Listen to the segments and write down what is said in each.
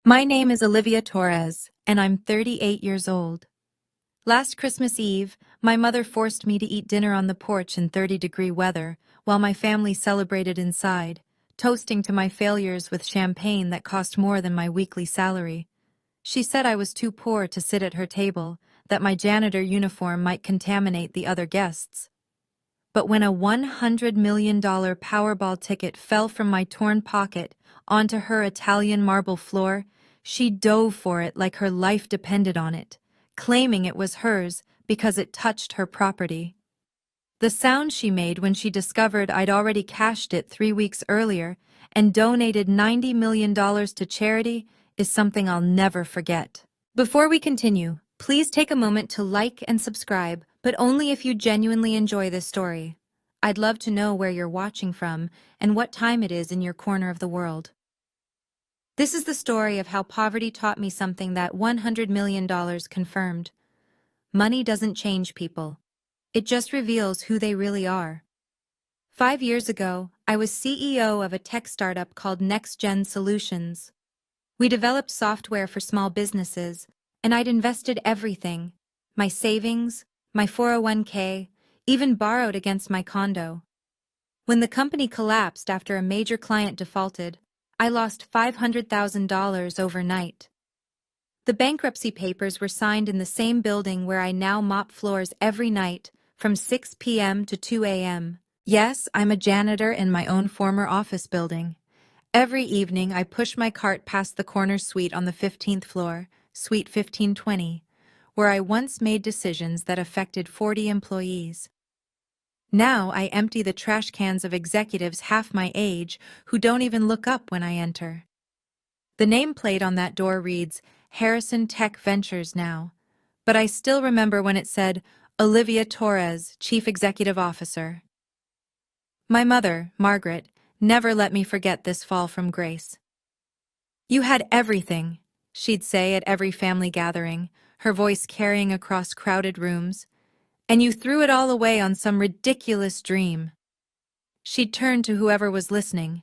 My name is Olivia Torres, and I'm 38 years old. Last Christmas Eve, my mother forced me to eat dinner on the porch in 30-degree weather, while my family celebrated inside, toasting to my failures with champagne that cost more than my weekly salary. She said I was too poor to sit at her table, that my janitor uniform might contaminate the other guests. But when a $100 million Powerball ticket fell from my torn pocket onto her Italian marble floor, she dove for it like her life depended on it, claiming it was hers because it touched her property. The sound she made when she discovered I'd already cashed it 3 weeks earlier and donated $90 million to charity is something I'll never forget. Before we continue, please take a moment to like and subscribe, but only if you genuinely enjoy this story. I'd love to know where you're watching from and what time it is in your corner of the world. This is the story of how poverty taught me something that $100 million confirmed. Money doesn't change people. It just reveals who they really are. 5 years ago, I was CEO of a tech startup called Next Gen Solutions. We developed software for small businesses, and I'd invested everything, my savings, my 401k, even borrowed against my condo. When the company collapsed after a major client defaulted, I lost $500,000 overnight. The bankruptcy papers were signed in the same building where I now mop floors every night from 6 p.m. to 2 a.m. Yes, I'm a janitor in my own former office building. Every evening, I push my cart past the corner suite on the 15th floor, Suite 1520, where I once made decisions that affected 40 employees. Now I empty the trash cans of executives half my age who don't even look up when I enter. The nameplate on that door reads, Harrison Tech Ventures now, but I still remember when it said, Olivia Torres, Chief Executive Officer. My mother, Margaret, never let me forget this fall from grace. You had everything, she'd say at every family gathering, her voice carrying across crowded rooms, and you threw it all away on some ridiculous dream. She'd turn to whoever was listening,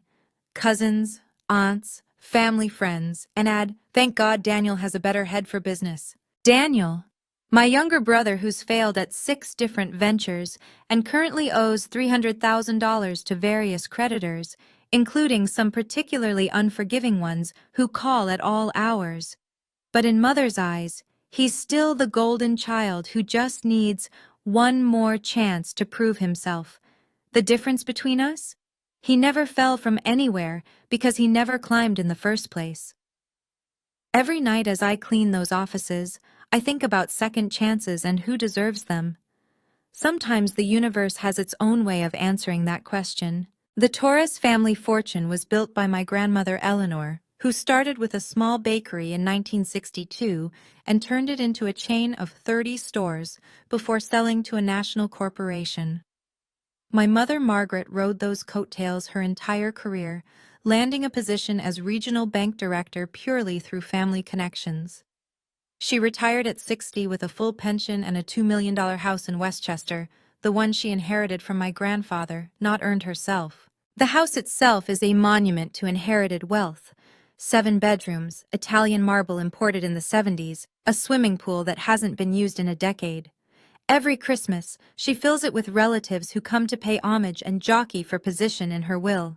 cousins, aunts, family friends, and add, thank God Daniel has a better head for business. Daniel, my younger brother who's failed at 6 different ventures and currently owes $300,000 to various creditors, including some particularly unforgiving ones who call at all hours. But in Mother's eyes, he's still the golden child who just needs one more chance to prove himself. The difference between us? He never fell from anywhere because he never climbed in the first place. Every night as I clean those offices, I think about second chances and who deserves them. Sometimes the universe has its own way of answering that question. The Torres family fortune was built by my grandmother Eleanor, who started with a small bakery in 1962 and turned it into a chain of 30 stores before selling to a national corporation. My mother Margaret rode those coattails her entire career, landing a position as regional bank director purely through family connections. She retired at 60 with a full pension and a $2 million house in Westchester, the one she inherited from my grandfather, not earned herself. The house itself is a monument to inherited wealth. 7 bedrooms, Italian marble imported in the 70s, a swimming pool that hasn't been used in a decade. Every Christmas, she fills it with relatives who come to pay homage and jockey for position in her will.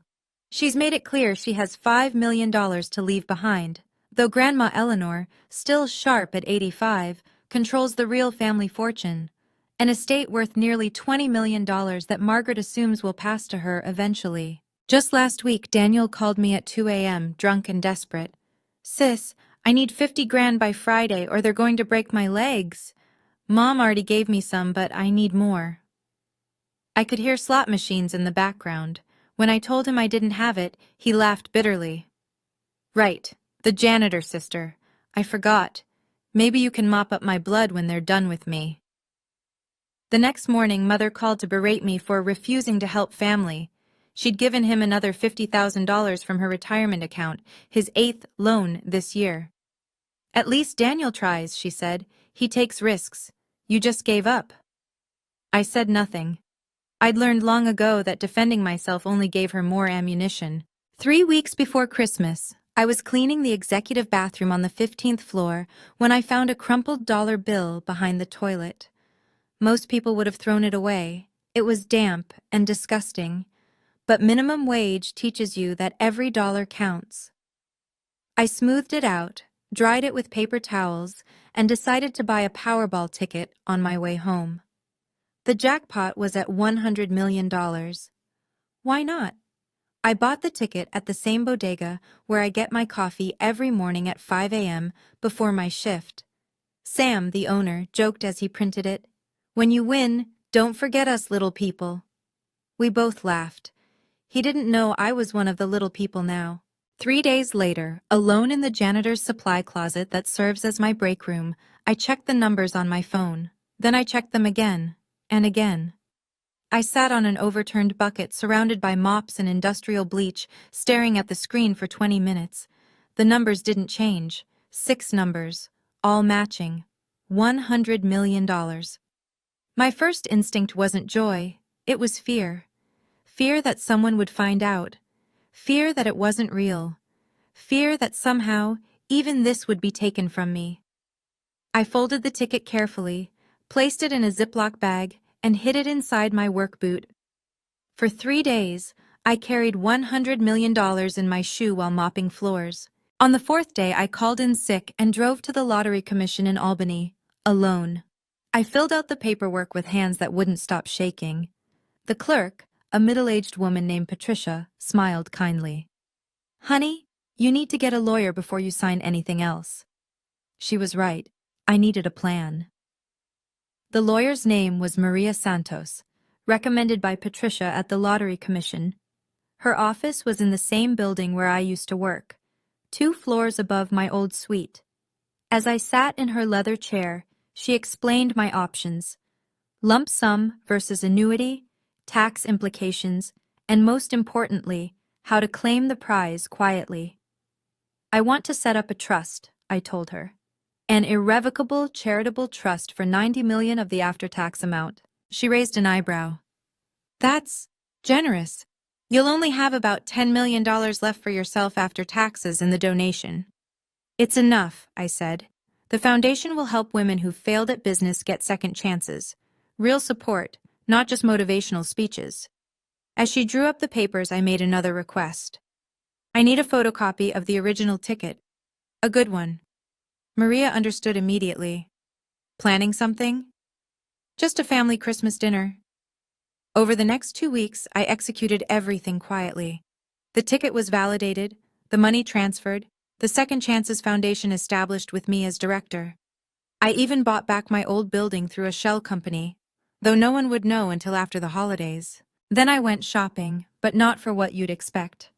She's made it clear she has $5 million to leave behind, though Grandma Eleanor, still sharp at 85, controls the real family fortune, an estate worth nearly $20 million that Margaret assumes will pass to her eventually. Just last week, Daniel called me at 2 a.m., drunk and desperate. Sis, I need 50 grand by Friday or they're going to break my legs. Mom already gave me some, but I need more. I could hear slot machines in the background. When I told him I didn't have it, he laughed bitterly. Right, the janitor sister. I forgot. Maybe you can mop up my blood when they're done with me. The next morning, Mother called to berate me for refusing to help family. She'd given him another $50,000 from her retirement account, his 8th loan this year. At least Daniel tries, she said. He takes risks. You just gave up. I said nothing. I'd learned long ago that defending myself only gave her more ammunition. 3 weeks before Christmas, I was cleaning the executive bathroom on the 15th floor when I found a crumpled dollar bill behind the toilet. Most people would have thrown it away. It was damp and disgusting. But minimum wage teaches you that every dollar counts. I smoothed it out, dried it with paper towels, and decided to buy a Powerball ticket on my way home. The jackpot was at $100 million. Why not? I bought the ticket at the same bodega where I get my coffee every morning at 5 a.m. before my shift. Sam, the owner, joked as he printed it, "When you win, don't forget us little people." We both laughed. He didn't know I was one of the little people now. 3 days later, alone in the janitor's supply closet that serves as my break room, I checked the numbers on my phone. Then I checked them again and again. I sat on an overturned bucket surrounded by mops and industrial bleach, staring at the screen for 20 minutes. The numbers didn't change. 6 numbers, all matching. $100 million. My first instinct wasn't joy, it was fear. Fear that someone would find out. Fear that it wasn't real. Fear that somehow, even this would be taken from me. I folded the ticket carefully, placed it in a Ziploc bag, and hid it inside my work boot. For 3 days, I carried $100 million in my shoe while mopping floors. On the 4th day, I called in sick and drove to the Lottery Commission in Albany, alone. I filled out the paperwork with hands that wouldn't stop shaking. The clerk, a middle-aged woman named Patricia, smiled kindly. "Honey, you need to get a lawyer before you sign anything else." She was right. I needed a plan. The lawyer's name was Maria Santos, recommended by Patricia at the Lottery Commission. Her office was in the same building where I used to work, 2 floors above my old suite. As I sat in her leather chair, she explained my options: lump sum versus annuity, tax implications, and most importantly, how to claim the prize quietly. "I want to set up a trust," I told her. "An irrevocable charitable trust for $90 million of the after-tax amount." She raised an eyebrow. "That's generous. You'll only have about $10 million left for yourself after taxes and the donation." "It's enough," I said. "The foundation will help women who've failed at business get second chances. Real support, not just motivational speeches." As she drew up the papers, I made another request. "I need a photocopy of the original ticket. A good one." Maria understood immediately. "Planning something?" "Just a family Christmas dinner." Over the next 2 weeks, I executed everything quietly. The ticket was validated, the money transferred, the Second Chances Foundation established with me as director. I even bought back my old building through a shell company, though no one would know until after the holidays. Then I went shopping, but not for what you'd expect.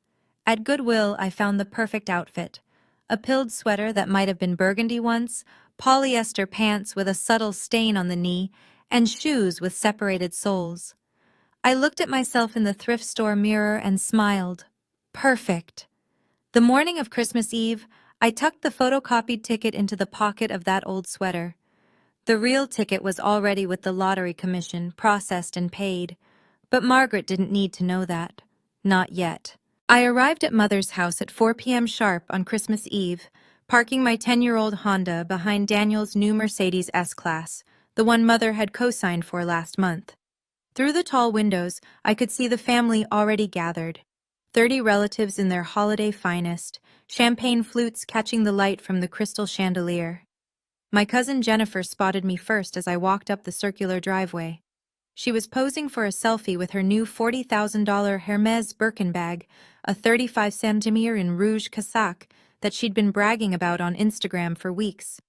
At Goodwill, I found the perfect outfit: a pilled sweater that might have been burgundy once, polyester pants with a subtle stain on the knee, and shoes with separated soles. I looked at myself in the thrift store mirror and smiled. Perfect. The morning of Christmas Eve, I tucked the photocopied ticket into the pocket of that old sweater. The real ticket was already with the Lottery Commission, processed and paid. But Margaret didn't need to know that. Not yet. I arrived at Mother's house at 4 p.m. sharp on Christmas Eve, parking my 10-year-old Honda behind Daniel's new Mercedes S-Class, the one Mother had co-signed for last month. Through the tall windows, I could see the family already gathered. 30 relatives in their holiday finest, champagne flutes catching the light from the crystal chandelier. My cousin Jennifer spotted me first as I walked up the circular driveway. She was posing for a selfie with her new $40,000 Hermes Birkin bag, a 35 centimeter in rouge casaque that she'd been bragging about on Instagram for weeks.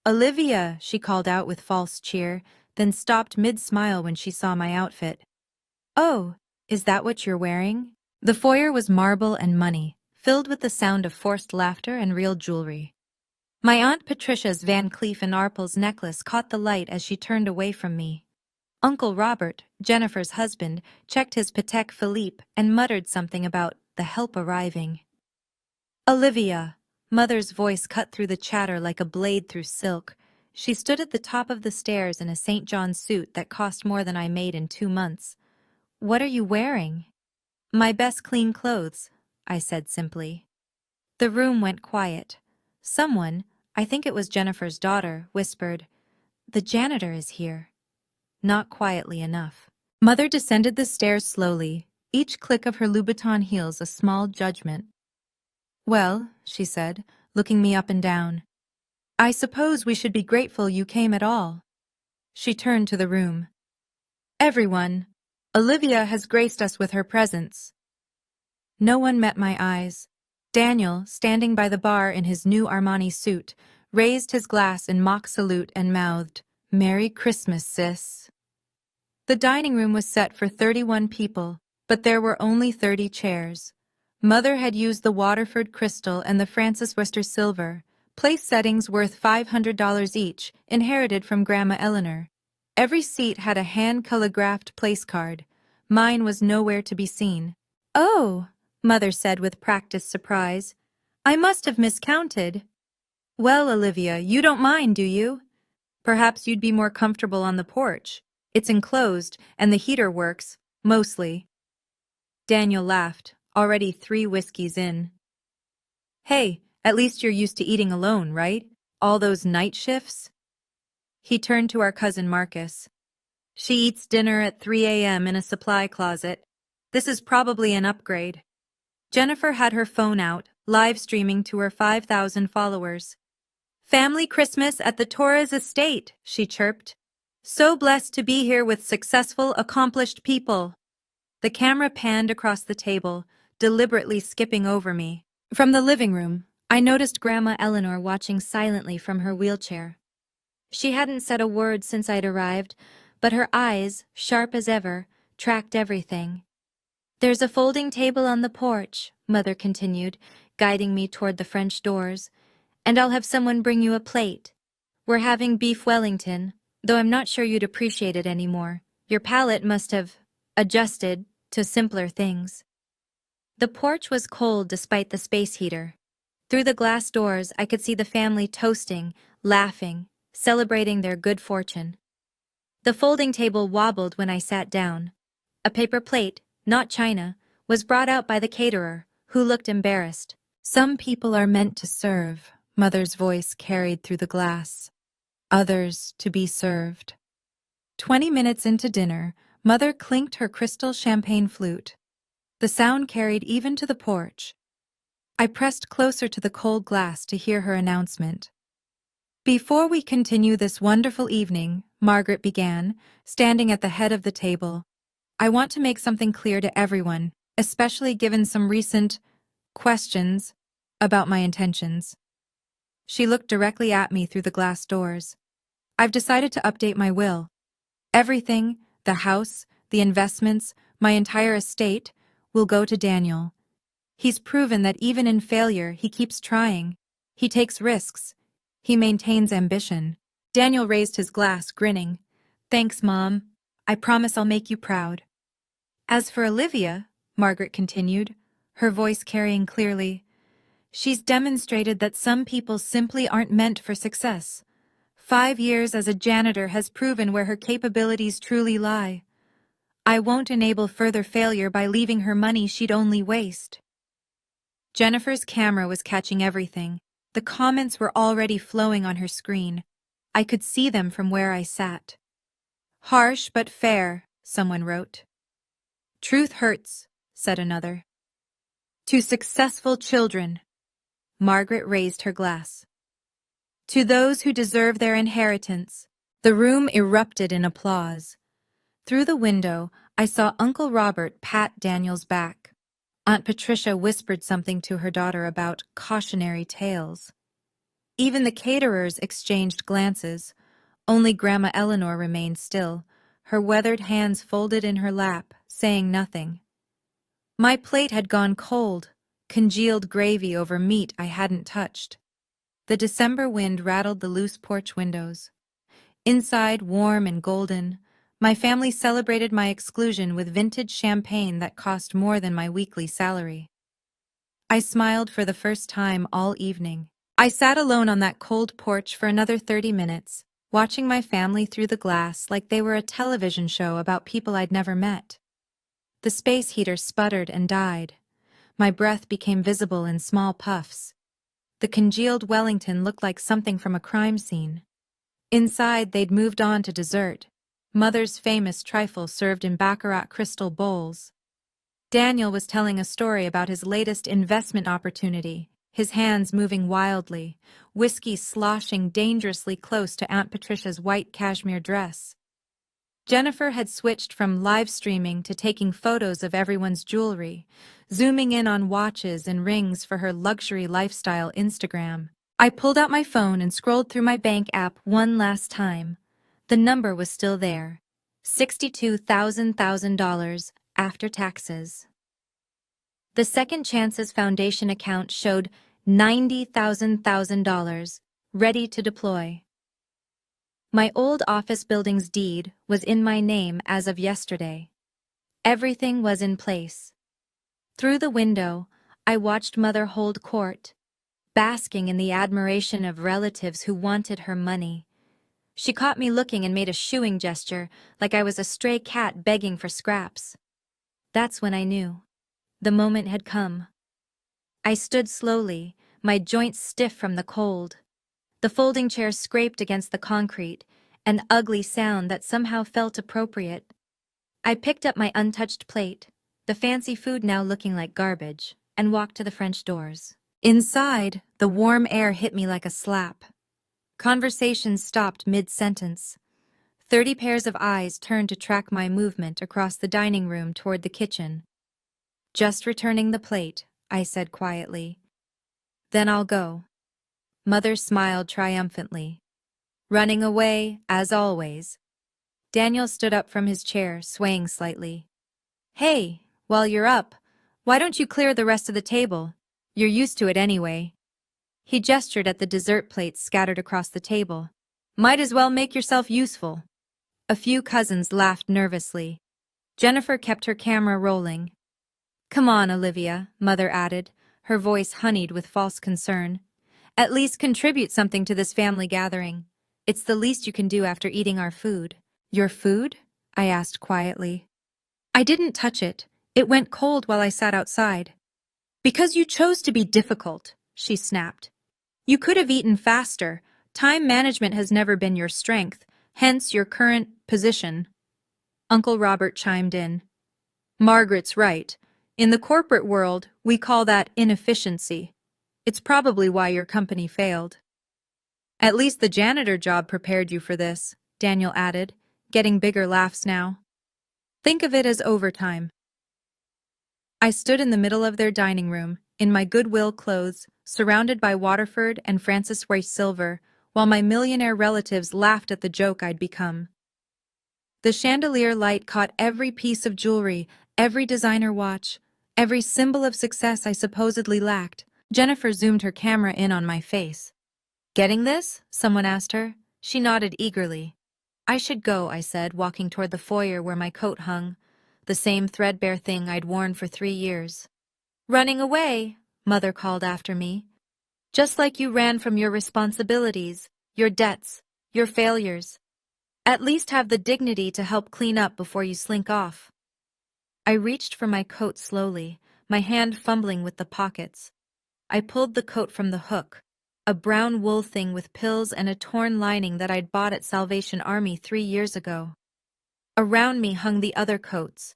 "Olivia," she called out with false cheer, then stopped mid-smile when she saw my outfit. "Oh, is that what you're wearing?" The foyer was marble and money, filled with the sound of forced laughter and real jewelry. My Aunt Patricia's Van Cleef & Arpels necklace caught the light as she turned away from me. Uncle Robert, Jennifer's husband, checked his Patek Philippe and muttered something about the help arriving. "Olivia," Mother's voice cut through the chatter like a blade through silk. She stood at the top of the stairs in a St. John suit that cost more than I made in 2 months. "What are you wearing?" "My best clean clothes," I said simply. The room went quiet. Someone, I think it was Jennifer's daughter, whispered, "The janitor is here." Not quietly enough. Mother descended the stairs slowly, each click of her Louboutin heels a small judgment. "Well," she said, looking me up and down, "I suppose we should be grateful you came at all." She turned to the room. "Everyone, Olivia has graced us with her presence." No one met my eyes. Daniel, standing by the bar in his new Armani suit, raised his glass in mock salute and mouthed, "Merry Christmas, sis." The dining room was set for 31 people, but there were only 30 chairs. Mother had used the Waterford crystal and the Francis Worcester silver, place settings worth $500 each, inherited from Grandma Eleanor. Every seat had a hand-calligraphed place card. Mine was nowhere to be seen. "Oh," Mother said with practiced surprise, "I must have miscounted." "Well, Olivia, you don't mind, do you? Perhaps you'd be more comfortable on the porch. It's enclosed, and the heater works, mostly." Daniel laughed, already 3 whiskeys in. "Hey, at least you're used to eating alone, right? All those night shifts?" He turned to our cousin Marcus. "She eats dinner at 3 a.m. in a supply closet. This is probably an upgrade." Jennifer had her phone out, live streaming to her 5,000 followers. "Family Christmas at the Torres estate," she chirped. "So blessed to be here with successful, accomplished people." The camera panned across the table, deliberately skipping over me. From the living room, I noticed Grandma Eleanor watching silently from her wheelchair. She hadn't said a word since I'd arrived, but her eyes, sharp as ever, tracked everything. "There's a folding table on the porch," Mother continued, guiding me toward the French doors, "and I'll have someone bring you a plate. We're having beef Wellington, though I'm not sure you'd appreciate it anymore. Your palate must have adjusted to simpler things." The porch was cold despite the space heater. Through the glass doors, I could see the family toasting, laughing, celebrating their good fortune. The folding table wobbled when I sat down. A paper plate, not china, was brought out by the caterer, who looked embarrassed. "Some people are meant to serve," Mother's voice carried through the glass. "Others to be served." 20 minutes into dinner, Mother clinked her crystal champagne flute. The sound carried even to the porch. I pressed closer to the cold glass to hear her announcement. "Before we continue this wonderful evening," Margaret began, standing at the head of the table, "I want to make something clear to everyone, especially given some recent questions about my intentions." She looked directly at me through the glass doors. "I've decided to update my will. Everything, the house, the investments, my entire estate, will go to Daniel. He's proven that even in failure, he keeps trying. He takes risks. He maintains ambition." Daniel raised his glass, grinning. "Thanks, Mom. I promise I'll make you proud." "As for Olivia," Margaret continued, her voice carrying clearly, "she's demonstrated that some people simply aren't meant for success. 5 years as a janitor has proven where her capabilities truly lie. I won't enable further failure by leaving her money she'd only waste." Jennifer's camera was catching everything. The comments were already flowing on her screen. I could see them from where I sat. "Harsh but fair," someone wrote. "Truth hurts," said another. "To successful children." Margaret raised her glass. "To those who deserve their inheritance." The room erupted in applause. Through the window, I saw Uncle Robert pat Daniel's back. Aunt Patricia whispered something to her daughter about cautionary tales. Even the caterers exchanged glances. Only Grandma Eleanor remained still, her weathered hands folded in her lap, saying nothing. My plate had gone cold, congealed gravy over meat I hadn't touched. The December wind rattled the loose porch windows. Inside, warm and golden, my family celebrated my exclusion with vintage champagne that cost more than my weekly salary. I smiled for the first time all evening. I sat alone on that cold porch for another 30 minutes, watching my family through the glass like they were a television show about people I'd never met. The space heater sputtered and died. My breath became visible in small puffs. The congealed Wellington looked like something from a crime scene. Inside, they'd moved on to dessert. Mother's famous trifle served in baccarat crystal bowls. Daniel was telling a story about his latest investment opportunity, his hands moving wildly, whiskey sloshing dangerously close to Aunt Patricia's white cashmere dress. Jennifer had switched from live streaming to taking photos of everyone's jewelry, zooming in on watches and rings for her luxury lifestyle Instagram. I pulled out my phone and scrolled through my bank app one last time. The number was still there. $62,000 after taxes. The Second Chances Foundation account showed $90,000 ready to deploy. My old office building's deed was in my name as of yesterday. Everything was in place. Through the window, I watched Mother hold court, basking in the admiration of relatives who wanted her money. She caught me looking and made a shooing gesture, like I was a stray cat begging for scraps. That's when I knew. The moment had come. I stood slowly, my joints stiff from the cold. The folding chair scraped against the concrete, an ugly sound that somehow felt appropriate. I picked up my untouched plate, the fancy food now looking like garbage, and walked to the French doors. Inside, the warm air hit me like a slap. Conversation stopped mid-sentence. 30 pairs of eyes turned to track my movement across the dining room toward the kitchen. "Just returning the plate," I said quietly. "Then I'll go." Mother smiled triumphantly. "Running away, as always." Daniel stood up from his chair, swaying slightly. "Hey, while you're up, why don't you clear the rest of the table? You're used to it anyway." He gestured at the dessert plates scattered across the table. "Might as well make yourself useful." A few cousins laughed nervously. Jennifer kept her camera rolling. "Come on, Olivia," Mother added, her voice honeyed with false concern. "At least contribute something to this family gathering. It's the least you can do after eating our food." "Your food?" I asked quietly. "I didn't touch it. It went cold while I sat outside." "Because you chose to be difficult," she snapped. "You could have eaten faster. Time management has never been your strength, hence your current position." Uncle Robert chimed in. "Margaret's right. In the corporate world, we call that inefficiency. It's probably why your company failed." "At least the janitor job prepared you for this," Daniel added, getting bigger laughs now. "Think of it as overtime." I stood in the middle of their dining room, in my Goodwill clothes, surrounded by Waterford and Francis Race silver, while my millionaire relatives laughed at the joke I'd become. The chandelier light caught every piece of jewelry, every designer watch, every symbol of success I supposedly lacked. Jennifer zoomed her camera in on my face. "Getting this?" someone asked her. She nodded eagerly. "I should go," I said, walking toward the foyer where my coat hung, the same threadbare thing I'd worn for 3 years. "Running away," Mother called after me. "Just like you ran from your responsibilities, your debts, your failures. At least have the dignity to help clean up before you slink off." I reached for my coat slowly, my hand fumbling with the pockets. I pulled the coat from the hook, a brown wool thing with pills and a torn lining that I'd bought at Salvation Army 3 years ago. Around me hung the other coats.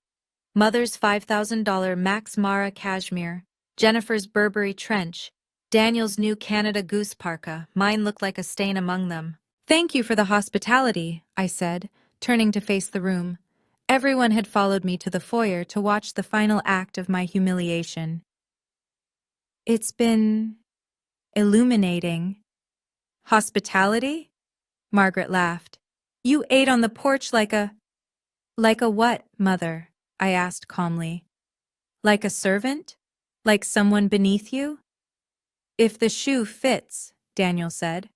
Mother's $5,000 Max Mara cashmere, Jennifer's Burberry trench, Daniel's new Canada Goose parka. Mine looked like a stain among them. "Thank you for the hospitality," I said, turning to face the room. Everyone had followed me to the foyer to watch the final act of my humiliation. "It's been illuminating." "Hospitality?" Margaret laughed. "You ate on the porch like a—" "Like a what, Mother?" I asked calmly. "Like a servant? Like someone beneath you?" "If the shoe fits," Daniel said.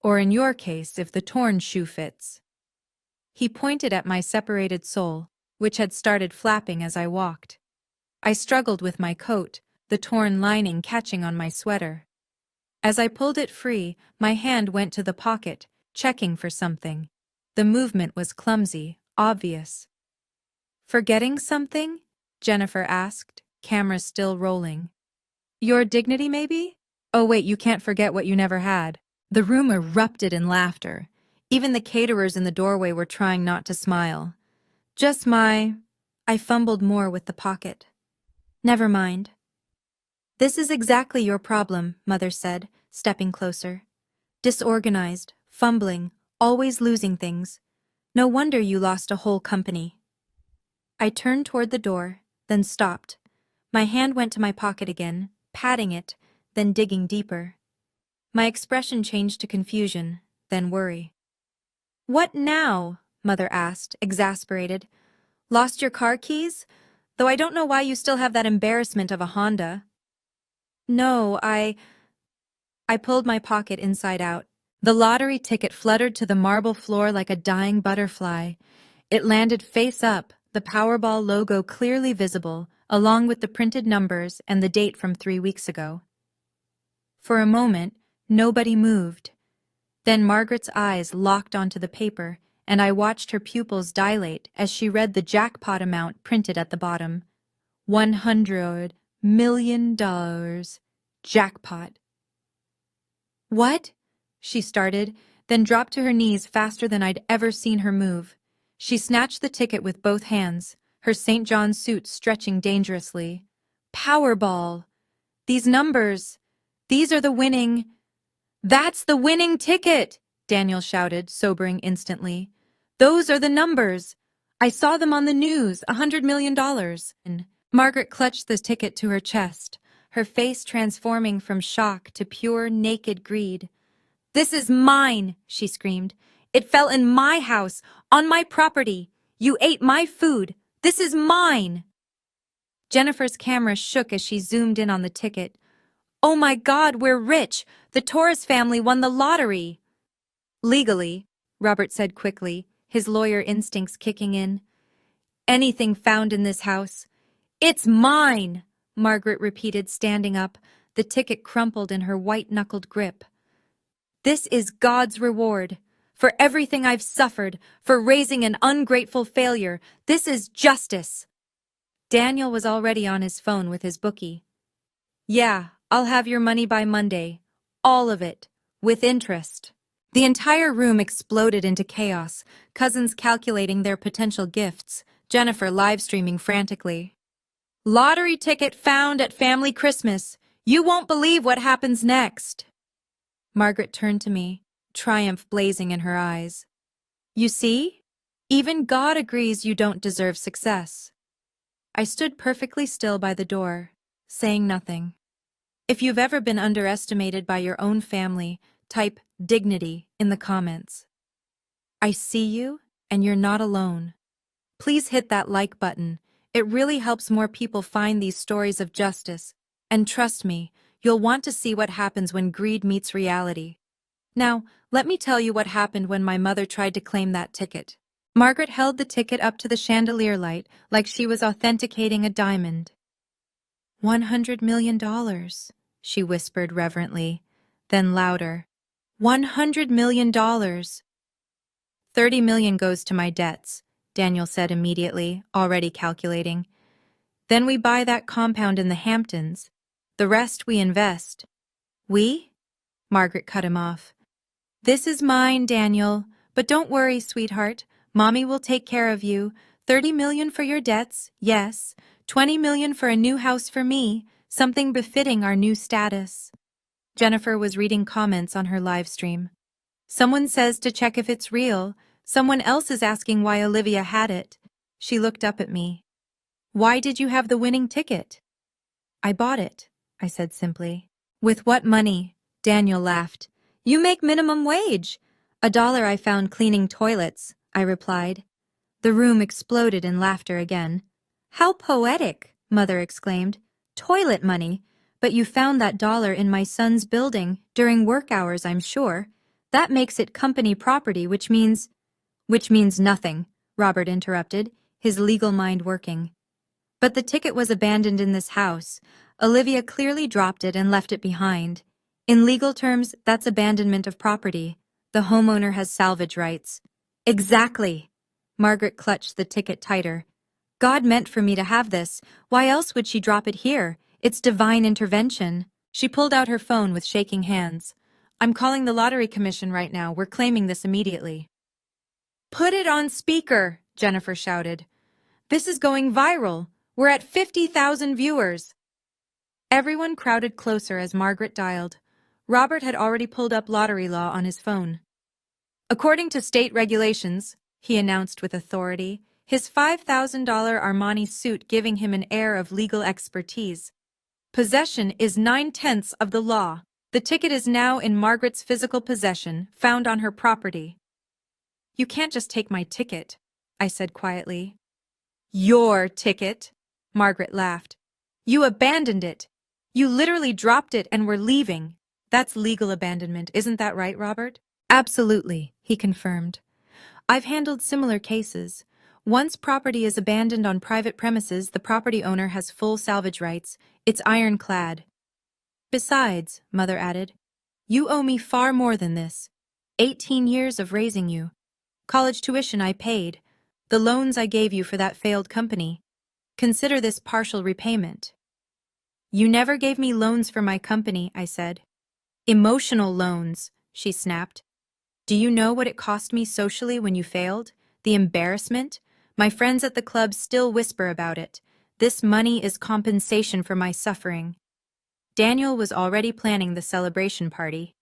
"Or in your case, if the torn shoe fits." He pointed at my separated sole, which had started flapping as I walked. I struggled with my coat, the torn lining catching on my sweater. As I pulled it free, my hand went to the pocket, checking for something. The movement was clumsy, obvious. "Forgetting something?" Jennifer asked. camera still rolling. Your dignity, maybe? Oh wait, you can't forget what you never had. The room erupted in laughter. Even the caterers in the doorway were trying not to smile. Just my... I fumbled more with the pocket. Never mind. This is exactly your problem, Mother said, stepping closer. Disorganized, fumbling, always losing things. No wonder you lost a whole company. I turned toward the door, then stopped. My hand went to my pocket again, patting it, then digging deeper. My expression changed to confusion, then worry. What now? Mother asked, exasperated. Lost your car keys? Though I don't know why you still have that embarrassment of a Honda. No, I pulled my pocket inside out. The lottery ticket fluttered to the marble floor like a dying butterfly. It landed face up, the Powerball logo clearly visible, along with the printed numbers and the date from 3 weeks ago. For a moment, nobody moved. Then Margaret's eyes locked onto the paper, and I watched her pupils dilate as she read the jackpot amount printed at the bottom. $100 million. Jackpot. What? She started, then dropped to her knees faster than I'd ever seen her move. She snatched the ticket with both hands, her St. John's suit stretching dangerously. Powerball! These numbers! These are the winning... That's the winning ticket! Daniel shouted, sobering instantly. Those are the numbers! I saw them on the news, $100 million. Margaret clutched the ticket to her chest, her face transforming from shock to pure, naked greed. This is mine, she screamed. It fell in my house, on my property. You ate my food. This is mine. Jennifer's camera shook as she zoomed in on the ticket. Oh my God, we're rich. The Torres family won the lottery. Legally, Robert said quickly, his lawyer instincts kicking in. Anything found in this house. It's mine, Margaret repeated, standing up, the ticket crumpled in her white-knuckled grip. This is God's reward. For everything I've suffered, for raising an ungrateful failure, this is justice. Daniel was already on his phone with his bookie. Yeah, I'll have your money by Monday. All of it. With interest. The entire room exploded into chaos, cousins calculating their potential gifts, Jennifer live-streaming frantically. Lottery ticket found at family Christmas. You won't believe what happens next. Margaret turned to me, triumph blazing in her eyes. You see? Even God agrees you don't deserve success. I stood perfectly still by the door, saying nothing. If you've ever been underestimated by your own family, type dignity in the comments. I see you, and you're not alone. Please hit that like button. It really helps more people find these stories of justice. And trust me, you'll want to see what happens when greed meets reality. Now, let me tell you what happened when my mother tried to claim that ticket. Margaret held the ticket up to the chandelier light like she was authenticating a diamond. $100 million, she whispered reverently, then louder. $100 million. $30 million goes to my debts, Daniel said immediately, already calculating. Then we buy that compound in the Hamptons. The rest we invest. We? Margaret cut him off. This is mine, Daniel. But don't worry, sweetheart. Mommy will take care of you. $30 million for your debts, yes. $20 million for a new house for me, something befitting our new status. Jennifer was reading comments on her live stream. Someone says to check if it's real. Someone else is asking why Olivia had it. She looked up at me. Why did you have the winning ticket? I bought it, I said simply. With what money? Daniel laughed. You make minimum wage. $1 I found cleaning toilets, I replied. The room exploded in laughter again. How poetic, Mother exclaimed. Toilet money. But you found that dollar in my son's building, during work hours, I'm sure. That makes it company property, which means nothing, Robert interrupted, his legal mind working. But the ticket was abandoned in this house. Olivia clearly dropped it and left it behind. In legal terms, that's abandonment of property. The homeowner has salvage rights. Exactly. Margaret clutched the ticket tighter. God meant for me to have this. Why else would she drop it here? It's divine intervention. She pulled out her phone with shaking hands. I'm calling the lottery commission right now. We're claiming this immediately. Put it on speaker, Jennifer shouted. This is going viral. We're at 50,000 viewers. Everyone crowded closer as Margaret dialed. Robert had already pulled up lottery law on his phone. According to state regulations, he announced with authority, his $5,000 Armani suit giving him an air of legal expertise. Possession is 9/10 of the law. The ticket is now in Margaret's physical possession, found on her property. You can't just take my ticket, I said quietly. Your ticket, Margaret laughed. You abandoned it. You literally dropped it and were leaving. That's legal abandonment, isn't that right, Robert? Absolutely, he confirmed. I've handled similar cases. Once property is abandoned on private premises, the property owner has full salvage rights. It's ironclad. Besides, Mother added, you owe me far more than this. 18 years of raising you. College tuition I paid. The loans I gave you for that failed company. Consider this partial repayment. You never gave me loans for my company, I said. Emotional loans, she snapped. Do you know what it cost me socially when you failed? The embarrassment? My friends at the club still whisper about it. This money is compensation for my suffering. Daniel was already planning the celebration party.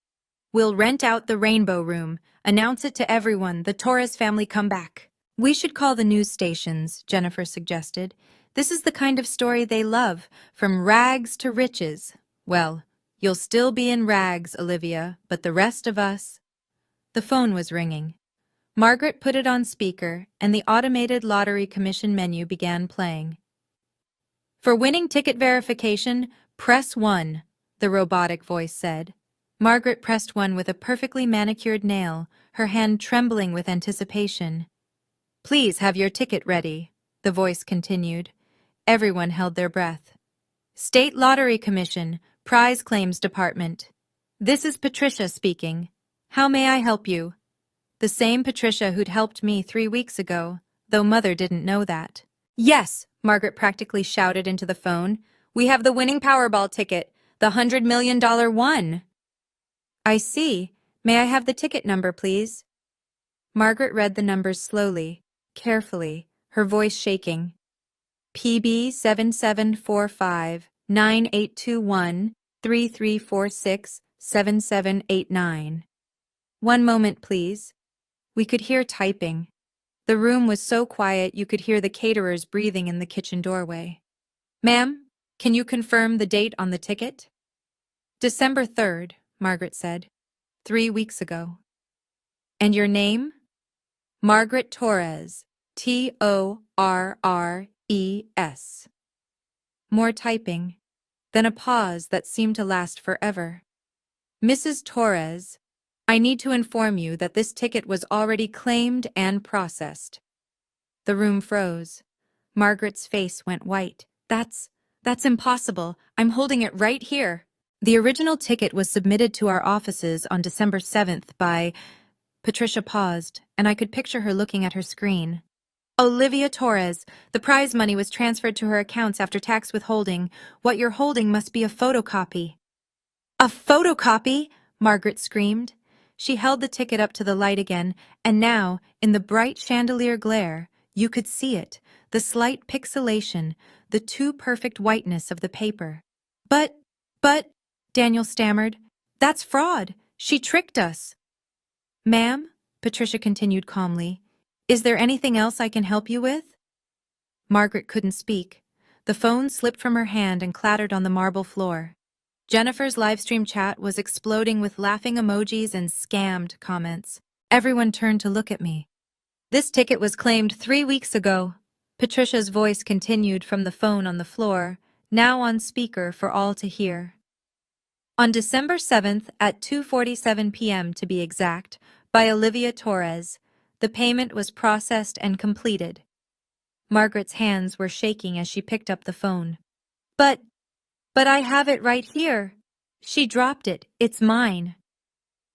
We'll rent out the Rainbow Room, announce it to everyone, the Torres family come back. We should call the news stations, Jennifer suggested. This is the kind of story they love, from rags to riches. Well, you'll still be in rags, Olivia, but the rest of us... The phone was ringing. Margaret put it on speaker, and the automated lottery commission menu began playing. For winning ticket verification, press 1, the robotic voice said. Margaret pressed 1 with a perfectly manicured nail, her hand trembling with anticipation. Please have your ticket ready, the voice continued. Everyone held their breath. State Lottery Commission, Prize Claims Department. This is Patricia speaking. How may I help you? The same Patricia who'd helped me 3 weeks ago, though Mother didn't know that. Yes, Margaret practically shouted into the phone. We have the winning Powerball ticket, the $100 million one. I see. May I have the ticket number, please? Margaret read the numbers slowly, carefully, her voice shaking. PB 7745 9821 3346 7789. 1 moment, please. We could hear typing. The room was so quiet you could hear the caterers breathing in the kitchen doorway. Ma'am, can you confirm the date on the ticket? December 3rd, Margaret said. 3 weeks ago. And your name? Margaret Torres. Torres. More typing, then a pause that seemed to last forever. Mrs. Torres, I need to inform you that this ticket was already claimed and processed. The room froze. Margaret's face went white. That's impossible. I'm holding it right here. The original ticket was submitted to our offices on December 7th by... Patricia paused, and I could picture her looking at her screen. Olivia Torres. The prize money was transferred to her accounts after tax withholding. What you're holding must be a photocopy. A photocopy? Margaret screamed. She held the ticket up to the light again, and now, in the bright chandelier glare, you could see it, the slight pixelation, the too perfect whiteness of the paper. But, Daniel stammered, that's fraud. She tricked us. Ma'am, Patricia continued calmly, is there anything else I can help you with? Margaret couldn't speak. The phone slipped from her hand and clattered on the marble floor. Jennifer's livestream chat was exploding with laughing emojis and scammed comments. Everyone turned to look at me. This ticket was claimed 3 weeks ago. Patricia's voice continued from the phone on the floor, now on speaker for all to hear. On December 7th at 2:47 p.m. to be exact, by Olivia Torres, the payment was processed and completed. Margaret's hands were shaking as she picked up the phone. But I have it right here. She dropped it. It's mine.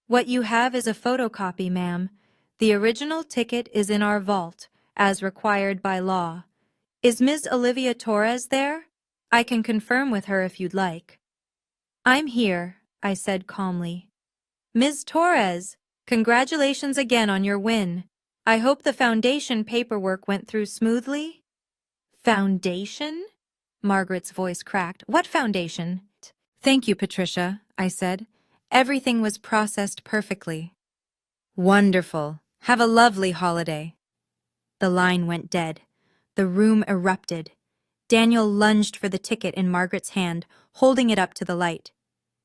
What you have is a photocopy, ma'am. The original ticket is in our vault, as required by law. Is Ms. Olivia Torres there? I can confirm with her if you'd like. I'm here, I said calmly. Ms. Torres, congratulations again on your win. I hope the foundation paperwork went through smoothly. Foundation? Margaret's voice cracked. What foundation? Thank you, Patricia, I said. Everything was processed perfectly. Wonderful. Have a lovely holiday. The line went dead. The room erupted. Daniel lunged for the ticket in Margaret's hand, holding it up to the light.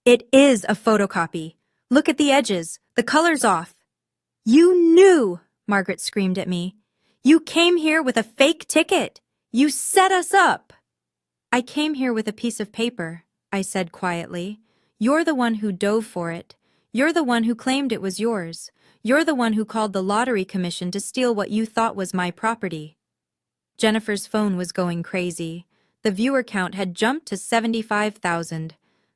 It is a photocopy. Look at the edges. The color's off. You knew, Margaret screamed at me. You came here with a fake ticket. You set us up. I came here with a piece of paper, I said quietly. You're the one who dove for it. You're the one who claimed it was yours. You're the one who called the lottery commission to steal what you thought was my property. Jennifer's phone was going crazy. The viewer count had jumped to 75,000.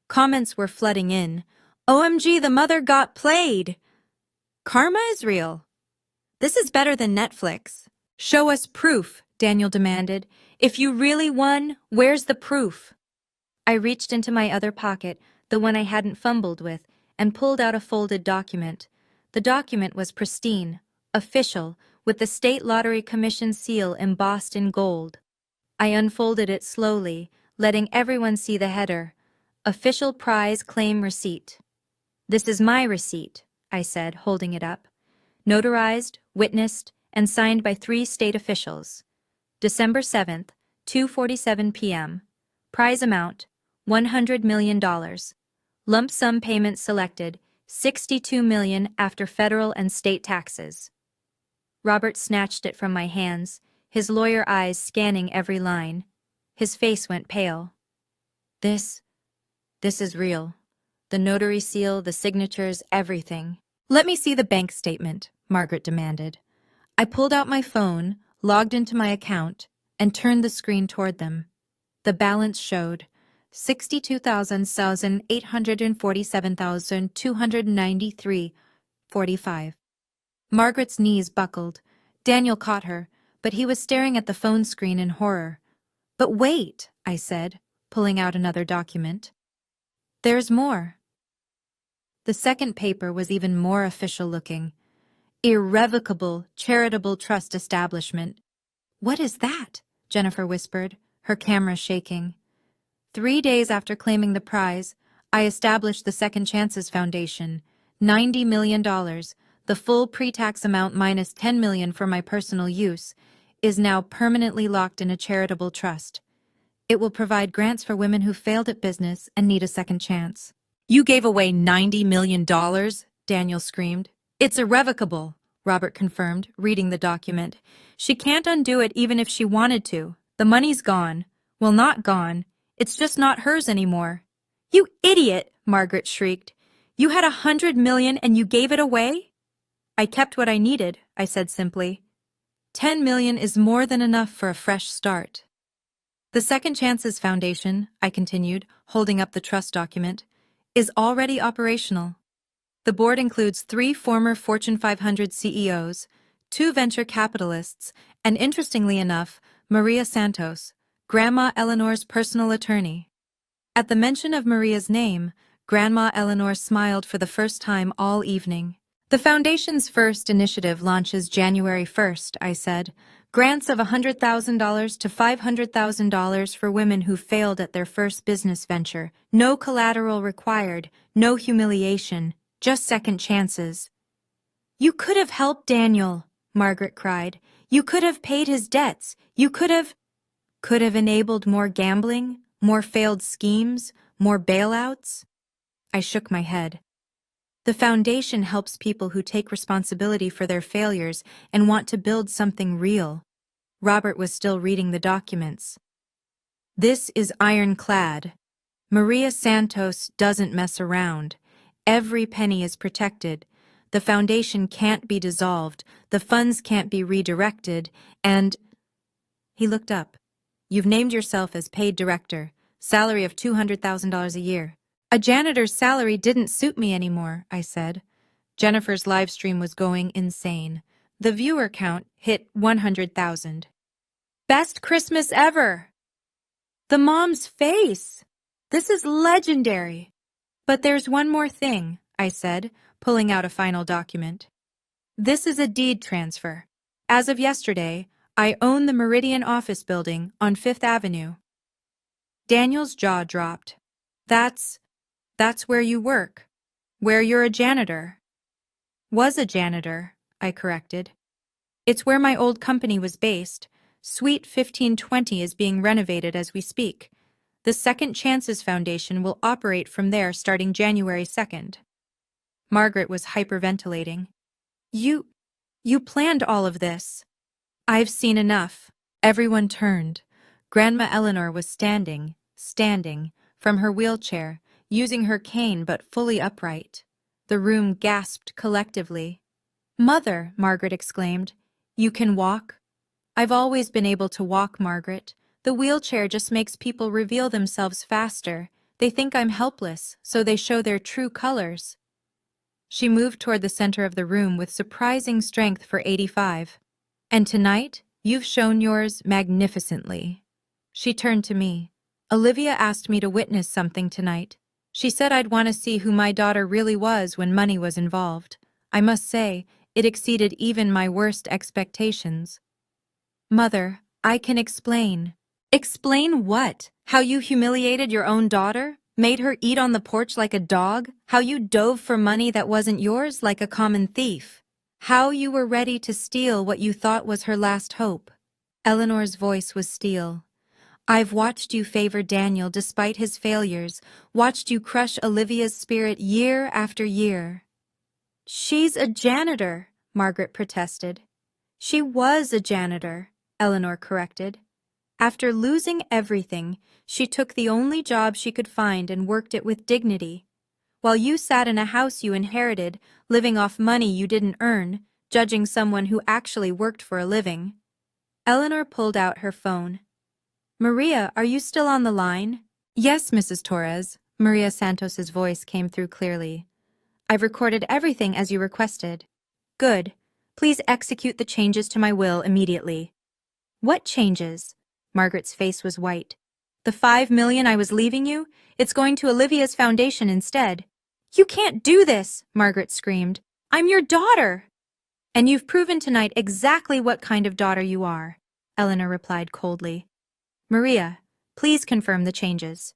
Comments were flooding in. OMG, the mother got played. Karma is real. This is better than Netflix. Show us proof, Daniel demanded. If you really won, where's the proof? I reached into my other pocket, the one I hadn't fumbled with, and pulled out a folded document. The document was pristine, official, with the State Lottery Commission seal embossed in gold. I unfolded it slowly, letting everyone see the header. Official prize claim receipt. This is my receipt, I said, holding it up. Notarized, witnessed, and signed by 3 state officials. December 7th, 2:47 p.m. Prize amount, $100 million. Lump sum payment selected, $62 million after federal and state taxes. Robert snatched it from my hands, his lawyer eyes scanning every line. His face went pale. This is real. The notary seal, the signatures, everything. Let me see the bank statement, Margaret demanded. I pulled out my phone, logged into my account, and turned the screen toward them. The balance showed 62,847,293.45. Margaret's knees buckled. Daniel caught her, but he was staring at the phone screen in horror. But wait, I said, pulling out another document. There's more. The second paper was even more official-looking. Irrevocable Charitable Trust Establishment. What is that? Jennifer whispered, her camera shaking. 3 days after claiming the prize, I established the Second Chances Foundation, $90 million, the full pre-tax amount minus $10 million for my personal use, is now permanently locked in a charitable trust. It will provide grants for women who failed at business and need a second chance. You gave away $90 million, Daniel screamed. It's irrevocable, Robert confirmed, reading the document. She can't undo it even if she wanted to. The money's gone. Well, not gone. It's just not hers anymore. You idiot, Margaret shrieked. You had $100 million and you gave it away? I kept what I needed, I said simply. $10 million is more than enough for a fresh start. The Second Chances Foundation, I continued, holding up the trust document, is already operational. The board includes 3 former Fortune 500 CEOs, 2 venture capitalists, and interestingly enough, Maria Santos, Grandma Eleanor's personal attorney. At the mention of Maria's name, Grandma Eleanor smiled for the first time all evening. The foundation's first initiative launches January 1st, I said. Grants of $100,000 to $500,000 for women who failed at their first business venture. No collateral required, no humiliation, just second chances. You could have helped Daniel, Margaret cried. You could have paid his debts. You could have enabled more gambling, more failed schemes, more bailouts. I shook my head. The foundation helps people who take responsibility for their failures and want to build something real. Robert was still reading the documents. This is ironclad. Maria Santos doesn't mess around. Every penny is protected. The foundation can't be dissolved. The funds can't be redirected. And he looked up. You've named yourself as paid director, salary of $200,000 a year. A janitor's salary didn't suit me anymore, I said. Jennifer's live stream was going insane. The viewer count hit 100,000. Best Christmas ever! The mom's face! This is legendary! But there's one more thing, I said, pulling out a final document. This is a deed transfer. As of yesterday, I own the Meridian office building on Fifth Avenue. Daniel's jaw dropped. That's where you work. Where you're a janitor. Was a janitor, I corrected. It's where my old company was based. Suite 1520 is being renovated as we speak. The Second Chances Foundation will operate from there starting January 2nd. Margaret was hyperventilating. You planned all of this. I've seen enough. Everyone turned. Grandma Eleanor was standing, from her wheelchair, using her cane but fully upright. The room gasped collectively. Mother, Margaret exclaimed. You can walk? I've always been able to walk, Margaret. The wheelchair just makes people reveal themselves faster. They think I'm helpless, so they show their true colors. She moved toward the center of the room with surprising strength for 85. And tonight, you've shown yours magnificently. She turned to me. Olivia asked me to witness something tonight. She said I'd want to see who my daughter really was when money was involved. I must say, it exceeded even my worst expectations. Mother, I can explain. Explain what? How you humiliated your own daughter? Made her eat on the porch like a dog? How you dove for money that wasn't yours like a common thief? How you were ready to steal what you thought was her last hope? Eleanor's voice was steel. I've watched you favor Daniel despite his failures, watched you crush Olivia's spirit year after year. She's a janitor, Margaret protested. She was a janitor, Eleanor corrected. After losing everything, she took the only job she could find and worked it with dignity. While you sat in a house you inherited, living off money you didn't earn, judging someone who actually worked for a living. Eleanor pulled out her phone. Maria, are you still on the line? Yes, Mrs. Torres. Maria Santos's voice came through clearly. I've recorded everything as you requested. Good. Please execute the changes to my will immediately. What changes? Margaret's face was white. The $5 million I was leaving you? It's going to Olivia's foundation instead. You can't do this, Margaret screamed. I'm your daughter. And you've proven tonight exactly what kind of daughter you are, Eleanor replied coldly. Maria, please confirm the changes.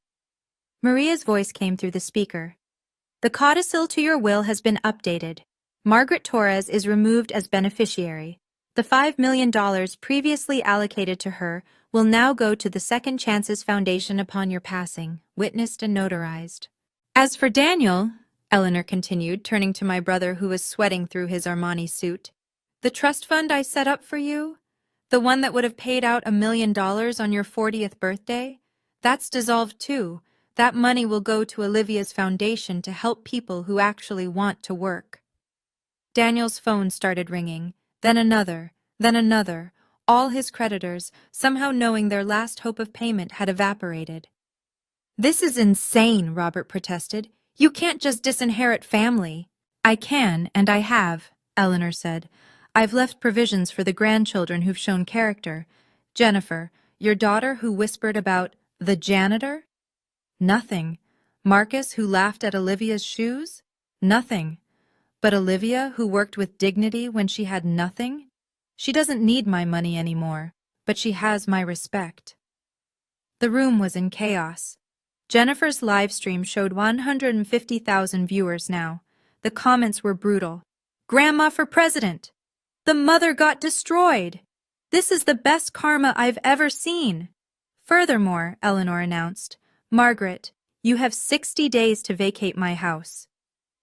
Maria's voice came through the speaker. The codicil to your will has been updated. Margaret Torres is removed as beneficiary. The $5 million previously allocated to her will now go to the Second Chances Foundation upon your passing, witnessed and notarized. As for Daniel, Eleanor continued, turning to my brother who was sweating through his Armani suit, the trust fund I set up for you, the one that would have paid out $1 million on your 40th birthday, that's dissolved too. That money will go to Olivia's foundation to help people who actually want to work. Daniel's phone started ringing, then another, all his creditors, somehow knowing their last hope of payment had evaporated. This is insane, Robert protested. You can't just disinherit family. I can, and I have, Eleanor said. I've left provisions for the grandchildren who've shown character. Jennifer, your daughter who whispered about the janitor? Nothing. Marcus who laughed at Olivia's shoes? Nothing. But Olivia who worked with dignity when she had nothing? She doesn't need my money anymore, but she has my respect. The room was in chaos. Jennifer's live stream showed 150,000 viewers now. The comments were brutal. Grandma for president! The mother got destroyed! This is the best karma I've ever seen! Furthermore, Eleanor announced, Margaret, you have 60 days to vacate my house.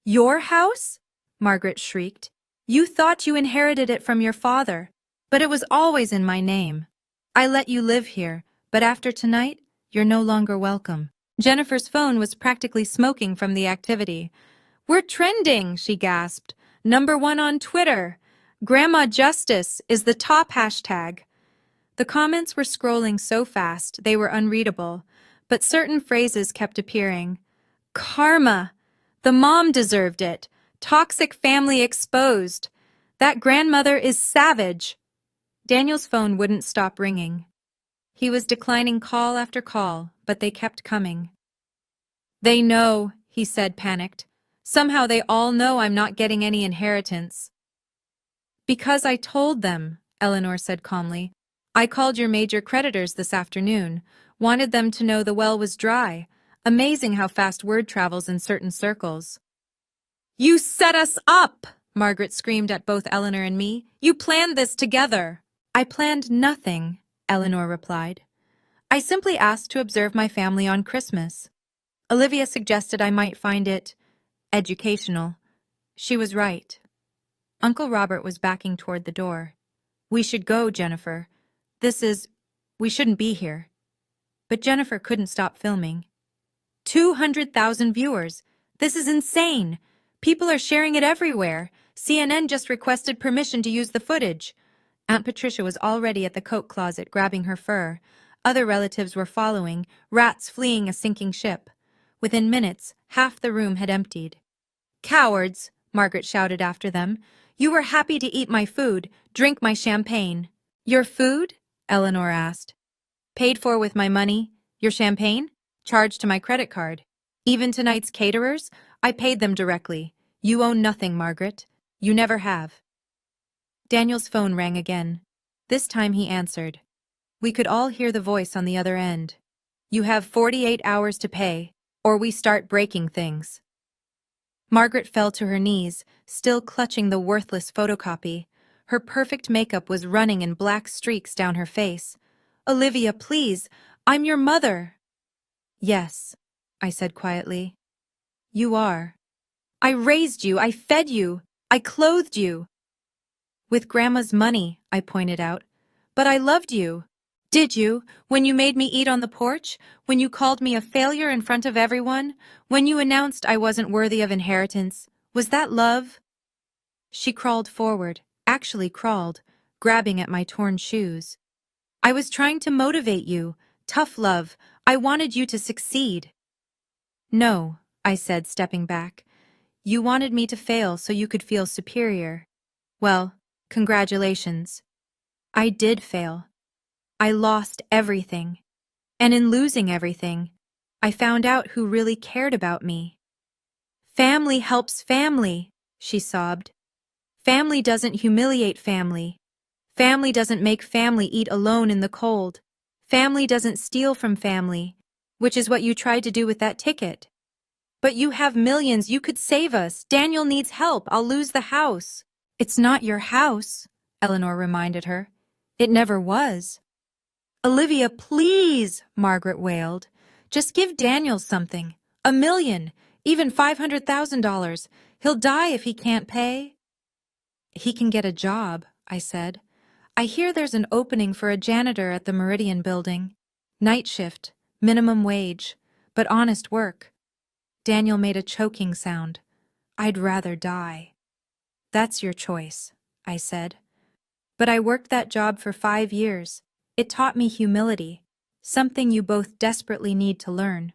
Your house? Margaret shrieked. You thought you inherited it from your father, but it was always in my name. I let you live here, but after tonight, you're no longer welcome. Jennifer's phone was practically smoking from the activity. We're trending, she gasped. #1 on Twitter. Grandma Justice is the top hashtag. The comments were scrolling so fast they were unreadable, but certain phrases kept appearing. Karma! The mom deserved it. Toxic family exposed. That grandmother is savage. Daniel's phone wouldn't stop ringing. He was declining call after call, but they kept coming. They know, he said, panicked. Somehow they all know I'm not getting any inheritance. Because I told them, Eleanor said calmly. I called your major creditors this afternoon, wanted them to know the well was dry. Amazing how fast word travels in certain circles. You set us up! Margaret screamed at both Eleanor and me. You planned this together. I planned nothing, Eleanor replied. I simply asked to observe my family on Christmas. Olivia suggested I might find it educational. She was right. Uncle Robert was backing toward the door. We should go, Jennifer. We shouldn't be here. But Jennifer couldn't stop filming. 200,000 viewers. This is insane. People are sharing it everywhere. CNN just requested permission to use the footage. Aunt Patricia was already at the coat closet grabbing her fur. Other relatives were following, rats fleeing a sinking ship. Within minutes, half the room had emptied. Cowards, Margaret shouted after them. You were happy to eat my food, drink my champagne. Your food? Eleanor asked. Paid for with my money. Your champagne? Charged to my credit card. Even tonight's caterers? I paid them directly. You own nothing, Margaret. You never have. Daniel's phone rang again. This time he answered. We could all hear the voice on the other end. You have 48 hours to pay, or we start breaking things. Margaret fell to her knees, still clutching the worthless photocopy. Her perfect makeup was running in black streaks down her face. Olivia, please, I'm your mother. Yes, I said quietly. You are. I raised you, I fed you, I clothed you. With Grandma's money, I pointed out. But I loved you. Did you, when you made me eat on the porch? When you called me a failure in front of everyone? When you announced I wasn't worthy of inheritance? Was that love? She crawled forward, actually crawled, grabbing at my torn shoes. I was trying to motivate you. Tough love. I wanted you to succeed. No, I said, stepping back. You wanted me to fail so you could feel superior. Well, congratulations. I did fail. I lost everything. And in losing everything, I found out who really cared about me. Family helps family, she sobbed. Family doesn't humiliate family. Family doesn't make family eat alone in the cold. Family doesn't steal from family, which is what you tried to do with that ticket. But you have millions, you could save us. Daniel needs help, I'll lose the house. It's not your house, Eleanor reminded her. It never was. Olivia, please, Margaret wailed. Just give Daniel something. $1 million, even $500,000. He'll die if he can't pay. He can get a job, I said. I hear there's an opening for a janitor at the Meridian building. Night shift, minimum wage, but honest work. Daniel made a choking sound. I'd rather die. That's your choice, I said. But I worked that job for 5 years. It taught me humility, something you both desperately need to learn.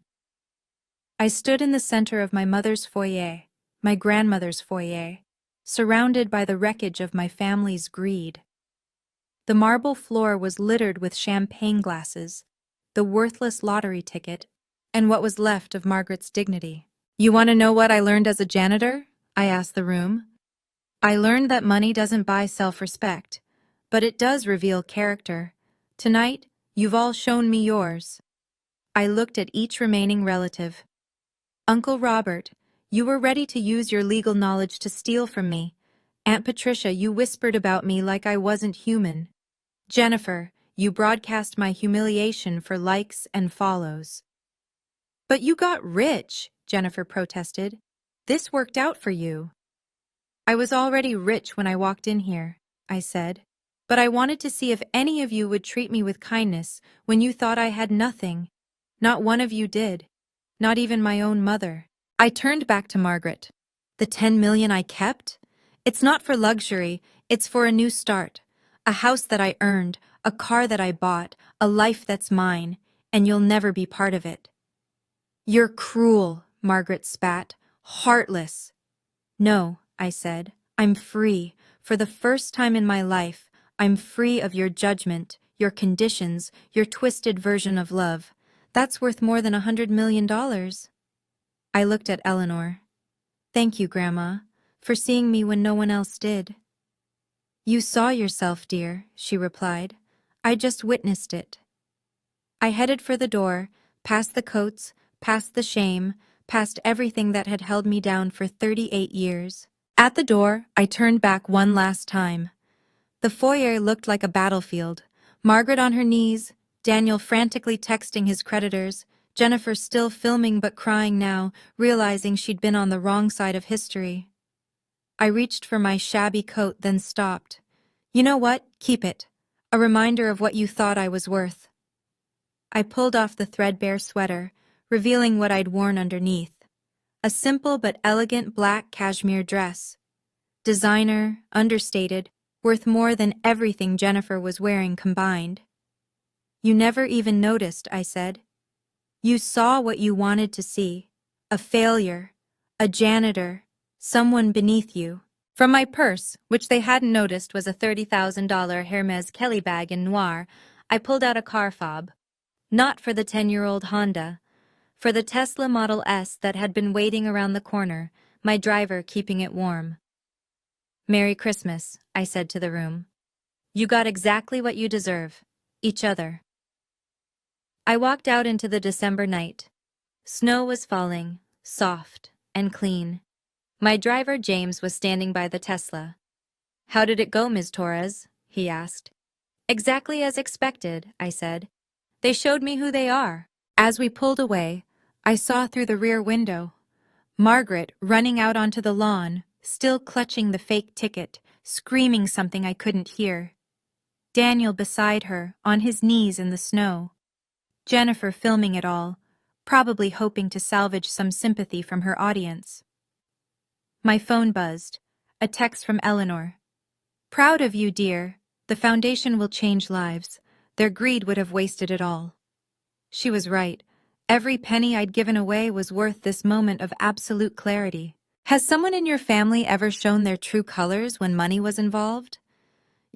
I stood in the center of my mother's foyer, my grandmother's foyer, surrounded by the wreckage of my family's greed. The marble floor was littered with champagne glasses, the worthless lottery ticket, and what was left of Margaret's dignity. You want to know what I learned as a janitor? I asked the room. I learned that money doesn't buy self-respect, but it does reveal character. Tonight, you've all shown me yours. I looked at each remaining relative. Uncle Robert, you were ready to use your legal knowledge to steal from me. Aunt Patricia, you whispered about me like I wasn't human. Jennifer, you broadcast my humiliation for likes and follows. But you got rich, Jennifer protested. This worked out for you. I was already rich when I walked in here, I said. But I wanted to see if any of you would treat me with kindness when you thought I had nothing. Not one of you did. Not even my own mother. I turned back to Margaret. The 10 million I kept? It's not for luxury, it's for a new start. A house that I earned, a car that I bought, a life that's mine, and you'll never be part of it. You're cruel, Margaret spat. Heartless. No, I said. I'm free. For the first time in my life, I'm free of your judgment, your conditions, your twisted version of love. That's worth more than $100 million. I looked at Eleanor. Thank you, Grandma, for seeing me when no one else did. You saw yourself, dear, she replied. I just witnessed it. I headed for the door, past the coats, past the shame, past everything that had held me down for 38 years. At the door, I turned back one last time. The foyer looked like a battlefield. Margaret on her knees, Daniel frantically texting his creditors, Jennifer still filming but crying now, realizing she'd been on the wrong side of history. I reached for my shabby coat, then stopped. You know what? Keep it. A reminder of what you thought I was worth. I pulled off the threadbare sweater, revealing what I'd worn underneath. A simple but elegant black cashmere dress. Designer, understated, worth more than everything Jennifer was wearing combined. You never even noticed, I said. You saw what you wanted to see. A failure, a janitor, someone beneath you. From my purse, which they hadn't noticed was a $30,000 Hermes Kelly bag in noir, I pulled out a car fob. Not for the 10-year-old Honda. For the Tesla Model S that had been waiting around the corner, my driver keeping it warm. Merry Christmas, I said to the room. You got exactly what you deserve. Each other. I walked out into the December night. Snow was falling, soft and clean. My driver, James, was standing by the Tesla. How did it go, Ms. Torres? He asked. Exactly as expected, I said. They showed me who they are. As we pulled away, I saw through the rear window Margaret running out onto the lawn, still clutching the fake ticket, screaming something I couldn't hear. Daniel beside her, on his knees in the snow. Jennifer filming it all, probably hoping to salvage some sympathy from her audience. My phone buzzed. A text from Eleanor. Proud of you, dear. The foundation will change lives. Their greed would have wasted it all. She was right. Every penny I'd given away was worth this moment of absolute clarity. Has someone in your family ever shown their true colors when money was involved?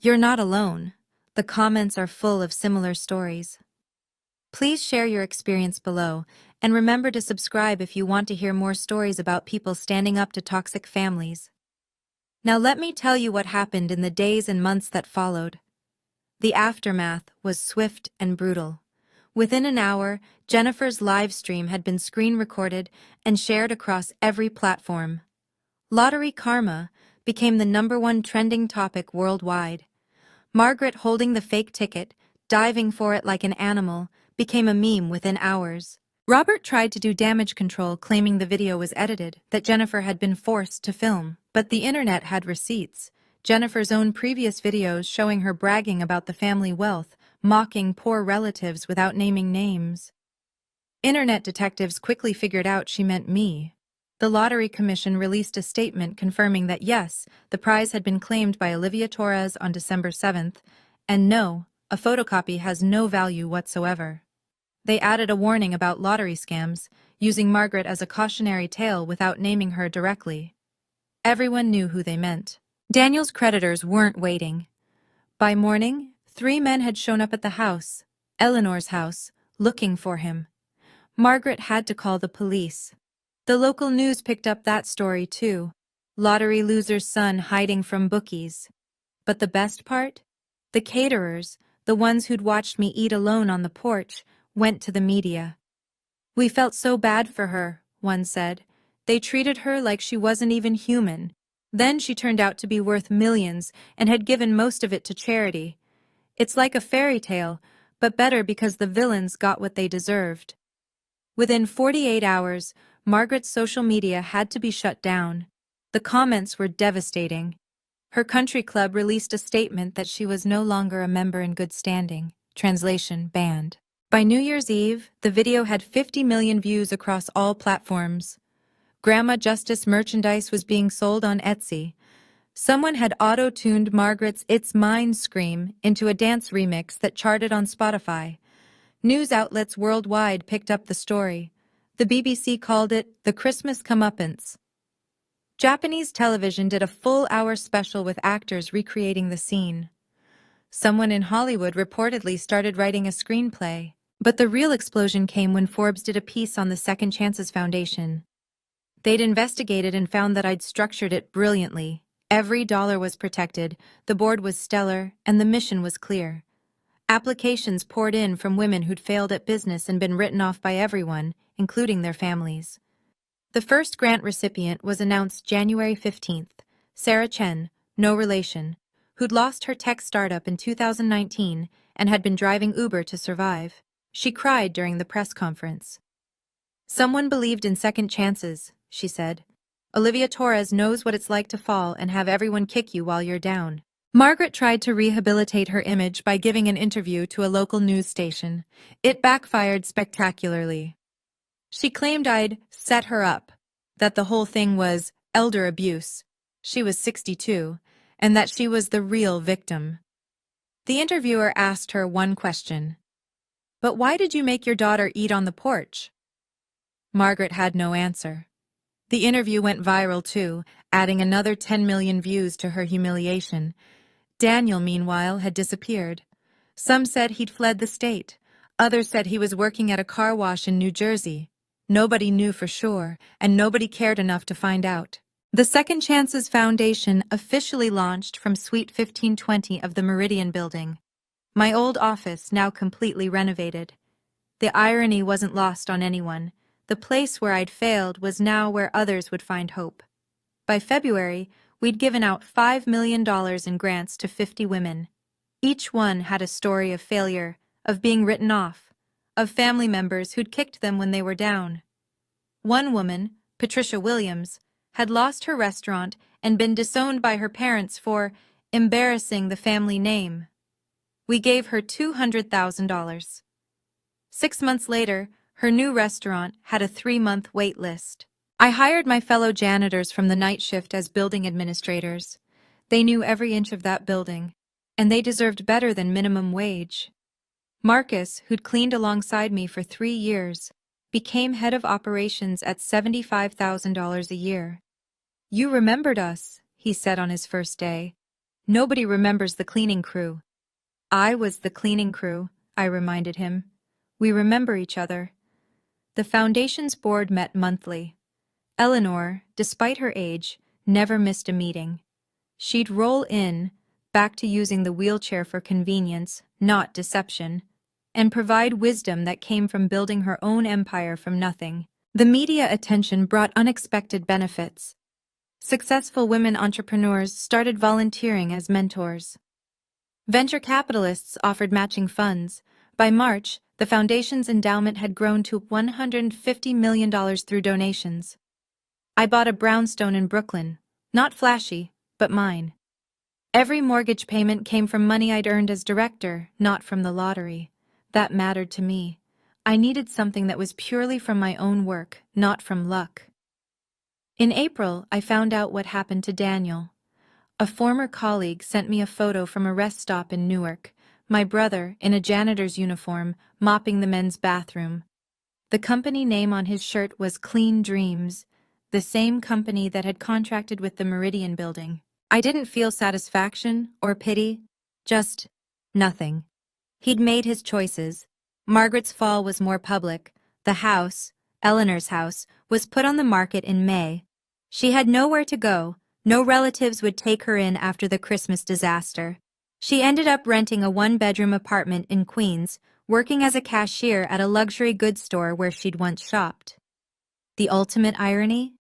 You're not alone. The comments are full of similar stories. Please share your experience below, and remember to subscribe if you want to hear more stories about people standing up to toxic families. Now let me tell you what happened in the days and months that followed. The aftermath was swift and brutal. Within an hour, Jennifer's live stream had been screen recorded and shared across every platform. Lottery karma became the #1 trending topic worldwide. Margaret holding the fake ticket, diving for it like an animal, became a meme within hours. Robert tried to do damage control, claiming the video was edited, that Jennifer had been forced to film, but the internet had receipts. Jennifer's own previous videos showing her bragging about the family wealth, mocking poor relatives without naming names. Internet detectives quickly figured out she meant me. The Lottery Commission released a statement confirming that yes, the prize had been claimed by Olivia Torres on December 7th, and no, a photocopy has no value whatsoever. They added a warning about lottery scams, using Margaret as a cautionary tale without naming her directly. Everyone knew who they meant. Daniel's creditors weren't waiting. By morning, 3 men had shown up at the house, Eleanor's house, looking for him. Margaret had to call the police. The local news picked up that story too. Lottery loser's son hiding from bookies. But the best part? The caterers, the ones who'd watched me eat alone on the porch, went to the media. We felt so bad for her, one said. They treated her like she wasn't even human. Then she turned out to be worth millions and had given most of it to charity. It's like a fairy tale, but better because the villains got what they deserved. Within 48 hours, Margaret's social media had to be shut down. The comments were devastating. Her country club released a statement that she was no longer a member in good standing. Translation banned. By New Year's Eve, the video had 50 million views across all platforms. Grandma Justice merchandise was being sold on Etsy. Someone had auto-tuned Margaret's It's Mine scream into a dance remix that charted on Spotify. News outlets worldwide picked up the story. The BBC called it the Christmas comeuppance. Japanese television did a full-hour special with actors recreating the scene. Someone in Hollywood reportedly started writing a screenplay. But the real explosion came when Forbes did a piece on the Second Chances Foundation. They'd investigated and found that I'd structured it brilliantly. Every dollar was protected, the board was stellar, and the mission was clear. Applications poured in from women who'd failed at business and been written off by everyone, including their families. The first grant recipient was announced January 15th, Sarah Chen, no relation, who'd lost her tech startup in 2019 and had been driving Uber to survive. She cried during the press conference. "Someone believed in second chances," she said. "Olivia Torres knows what it's like to fall and have everyone kick you while you're down." Margaret tried to rehabilitate her image by giving an interview to a local news station. It backfired spectacularly. She claimed I'd set her up, that the whole thing was elder abuse. She was 62, and that she was the real victim. The interviewer asked her one question. "But why did you make your daughter eat on the porch?" Margaret had no answer. The interview went viral too, adding another 10 million views to her humiliation. Daniel, meanwhile, had disappeared. Some said he'd fled the state. Others said he was working at a car wash in New Jersey. Nobody knew for sure, and nobody cared enough to find out. The Second Chances Foundation officially launched from Suite 1520 of the Meridian Building, my old office now completely renovated. The irony wasn't lost on anyone. The place where I'd failed was now where others would find hope. By February, we'd given out $5 million in grants to 50 women. Each one had a story of failure, of being written off, of family members who'd kicked them when they were down. One woman, Patricia Williams, had lost her restaurant and been disowned by her parents for embarrassing the family name. We gave her $200,000. 6 months later, her new restaurant had a 3-month wait list. I hired my fellow janitors from the night shift as building administrators. They knew every inch of that building, and they deserved better than minimum wage. Marcus, who'd cleaned alongside me for 3 years, became head of operations at $75,000 a year. "You remembered us," he said on his first day. "Nobody remembers the cleaning crew." "I was the cleaning crew," I reminded him. "We remember each other." The foundation's board met monthly. Eleanor, despite her age, never missed a meeting. She'd roll in, back to using the wheelchair for convenience, not deception, and provide wisdom that came from building her own empire from nothing. The media attention brought unexpected benefits. Successful women entrepreneurs started volunteering as mentors. Venture capitalists offered matching funds. By March, the foundation's endowment had grown to $150 million through donations. I bought a brownstone in Brooklyn, not flashy, but mine. Every mortgage payment came from money I'd earned as director, not from the lottery. That mattered to me. I needed something that was purely from my own work, not from luck. In April, I found out what happened to Daniel. A former colleague sent me a photo from a rest stop in Newark, my brother, in a janitor's uniform, mopping the men's bathroom. The company name on his shirt was Clean Dreams, the same company that had contracted with the Meridian Building. I didn't feel satisfaction or pity, just nothing. He'd made his choices. Margaret's fall was more public. The house, Eleanor's house, was put on the market in May. She had nowhere to go. No relatives would take her in after the Christmas disaster. She ended up renting a 1-bedroom apartment in Queens, working as a cashier at a luxury goods store where she'd once shopped. The ultimate irony?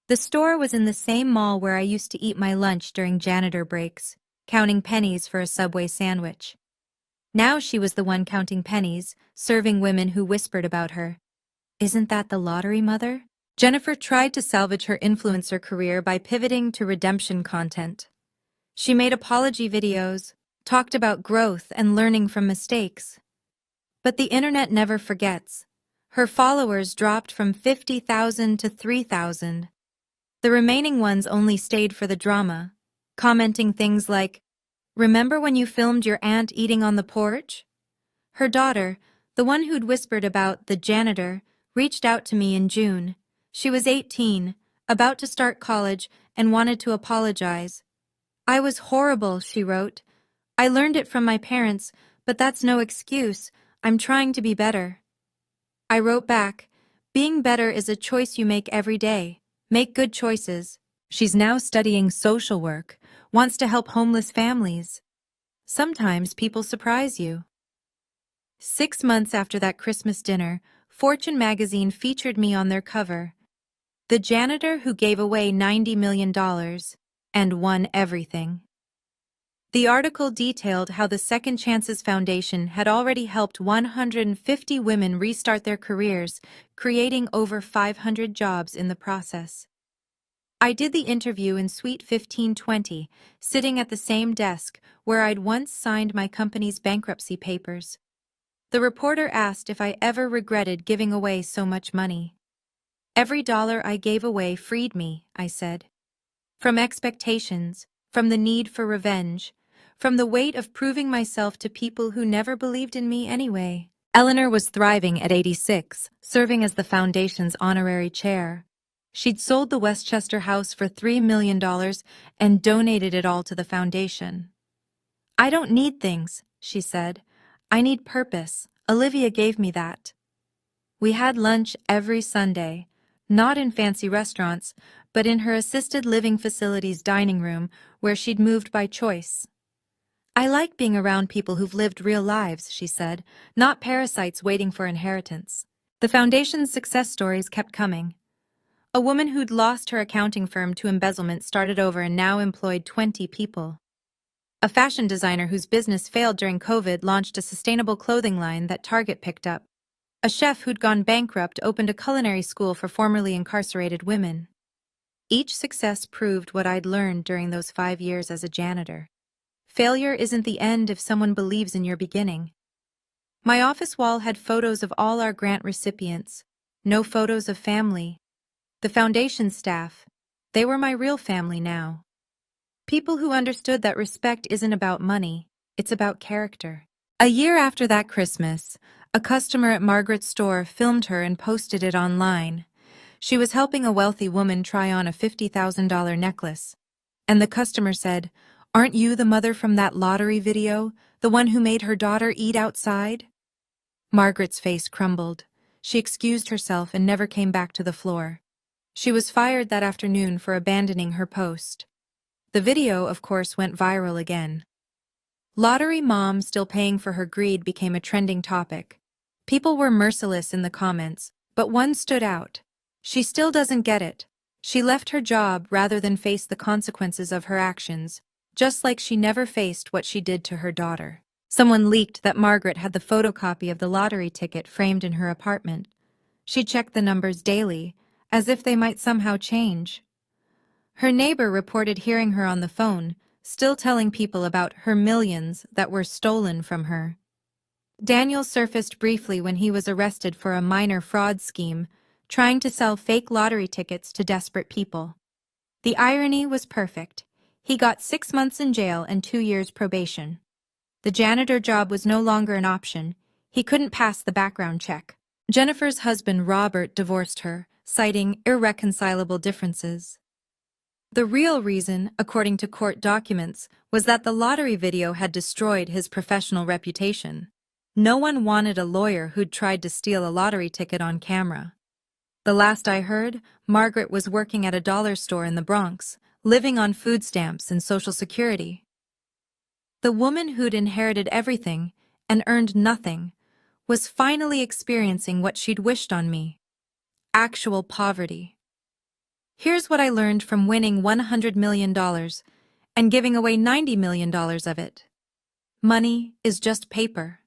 The store was in the same mall where I used to eat my lunch during janitor breaks, counting pennies for a Subway sandwich. Now she was the one counting pennies, serving women who whispered about her. Isn't that the lottery, mother? Jennifer tried to salvage her influencer career by pivoting to redemption content. She made apology videos, talked about growth and learning from mistakes. But the internet never forgets. Her followers dropped from 50,000 to 3,000. The remaining ones only stayed for the drama, commenting things like, "Remember when you filmed your aunt eating on the porch?" Her daughter, the one who'd whispered about the janitor, reached out to me in June. She was 18, about to start college, and wanted to apologize. "I was horrible," she wrote. I learned it from my parents, but that's no excuse. I'm trying to be better. I wrote back, being better is a choice you make every day. Make good choices. She's now studying social work, wants to help homeless families. Sometimes people surprise you. 6 months after that Christmas dinner, Fortune magazine featured me on their cover. The janitor who gave away $90 million and won everything. The article detailed how the Second Chances Foundation had already helped 150 women restart their careers, creating over 500 jobs in the process. I did the interview in Suite 1520, sitting at the same desk where I'd once signed my company's bankruptcy papers. The reporter asked if I ever regretted giving away so much money. Every dollar I gave away freed me, I said. From expectations, from the need for revenge, from the weight of proving myself to people who never believed in me anyway. Eleanor was thriving at 86, serving as the foundation's honorary chair. She'd sold the Westchester house for $3 million and donated it all to the foundation. I don't need things, she said. I need purpose. Olivia gave me that. We had lunch every Sunday, not in fancy restaurants, but in her assisted living facility's dining room where she'd moved by choice. I like being around people who've lived real lives, she said, not parasites waiting for inheritance. The foundation's success stories kept coming. A woman who'd lost her accounting firm to embezzlement started over and now employed 20 people. A fashion designer whose business failed during COVID launched a sustainable clothing line that Target picked up. A chef who'd gone bankrupt opened a culinary school for formerly incarcerated women. Each success proved what I'd learned during those 5 years as a janitor. Failure isn't the end if someone believes in your beginning. My office wall had photos of all our grant recipients, no photos of family. The foundation staff, they were my real family now. People who understood that respect isn't about money, it's about character. A year after that Christmas, a customer at Margaret's store filmed her and posted it online. She was helping a wealthy woman try on a $50,000 necklace. And the customer said, "Aren't you the mother from that lottery video, the one who made her daughter eat outside?" Margaret's face crumbled. She excused herself and never came back to the floor. She was fired that afternoon for abandoning her post. The video, of course, went viral again. Lottery mom still paying for her greed became a trending topic. People were merciless in the comments, but one stood out. She still doesn't get it. She left her job rather than face the consequences of her actions, just like she never faced what she did to her daughter. Someone leaked that Margaret had the photocopy of the lottery ticket framed in her apartment. She checked the numbers daily, as if they might somehow change. Her neighbor reported hearing her on the phone, still telling people about her millions that were stolen from her. Daniel surfaced briefly when he was arrested for a minor fraud scheme, trying to sell fake lottery tickets to desperate people. The irony was perfect. He got 6 months in jail and 2 years probation. The janitor job was no longer an option. He couldn't pass the background check. Jennifer's husband, Robert, divorced her, citing irreconcilable differences. The real reason, according to court documents, was that the lottery video had destroyed his professional reputation. No one wanted a lawyer who'd tried to steal a lottery ticket on camera. The last I heard, Margaret was working at a dollar store in the Bronx, living on food stamps and Social Security. The woman who'd inherited everything and earned nothing was finally experiencing what she'd wished on me: actual poverty. Here's what I learned from winning $100 million and giving away $90 million of it. Money is just paper.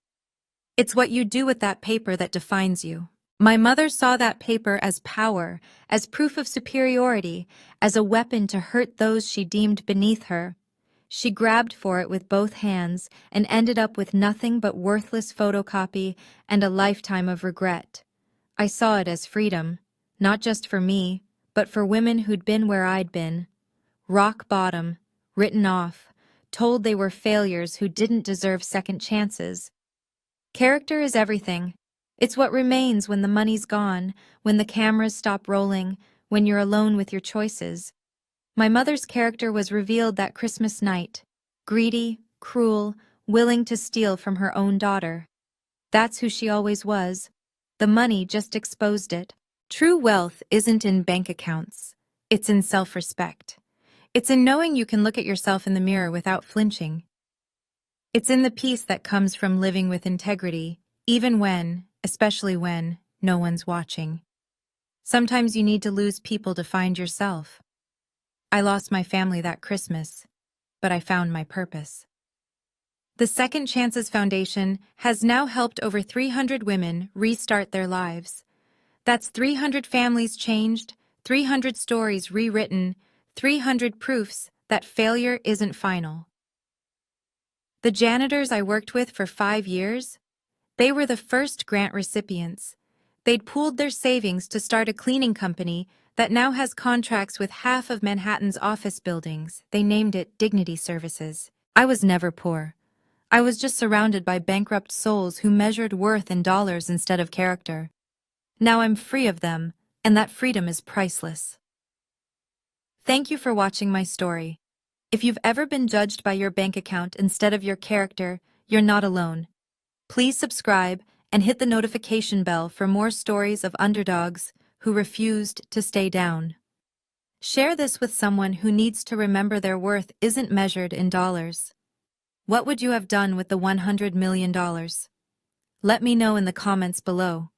It's what you do with that paper that defines you. My mother saw that paper as power, as proof of superiority, as a weapon to hurt those she deemed beneath her. She grabbed for it with both hands and ended up with nothing but worthless photocopy and a lifetime of regret. I saw it as freedom, not just for me, but for women who'd been where I'd been. Rock bottom, written off, told they were failures who didn't deserve second chances. Character is everything. It's what remains when the money's gone, when the cameras stop rolling, when you're alone with your choices. My mother's character was revealed that Christmas night. Greedy, cruel, willing to steal from her own daughter. That's who she always was. The money just exposed it. True wealth isn't in bank accounts. It's in self-respect. It's in knowing you can look at yourself in the mirror without flinching. It's in the peace that comes from living with integrity, even when, especially when, no one's watching. Sometimes you need to lose people to find yourself. I lost my family that Christmas, but I found my purpose. The Second Chances Foundation has now helped over 300 women restart their lives. That's 300 families changed, 300 stories rewritten, 300 proofs that failure isn't final. The janitors I worked with for 5 years, they were the first grant recipients. They'd pooled their savings to start a cleaning company that now has contracts with half of Manhattan's office buildings. They named it Dignity Services. I was never poor. I was just surrounded by bankrupt souls who measured worth in dollars instead of character. Now I'm free of them, and that freedom is priceless. Thank you for watching my story. If you've ever been judged by your bank account instead of your character, you're not alone. Please subscribe and hit the notification bell for more stories of underdogs who refused to stay down. Share this with someone who needs to remember their worth isn't measured in dollars. What would you have done with the $100 million? Let me know in the comments below.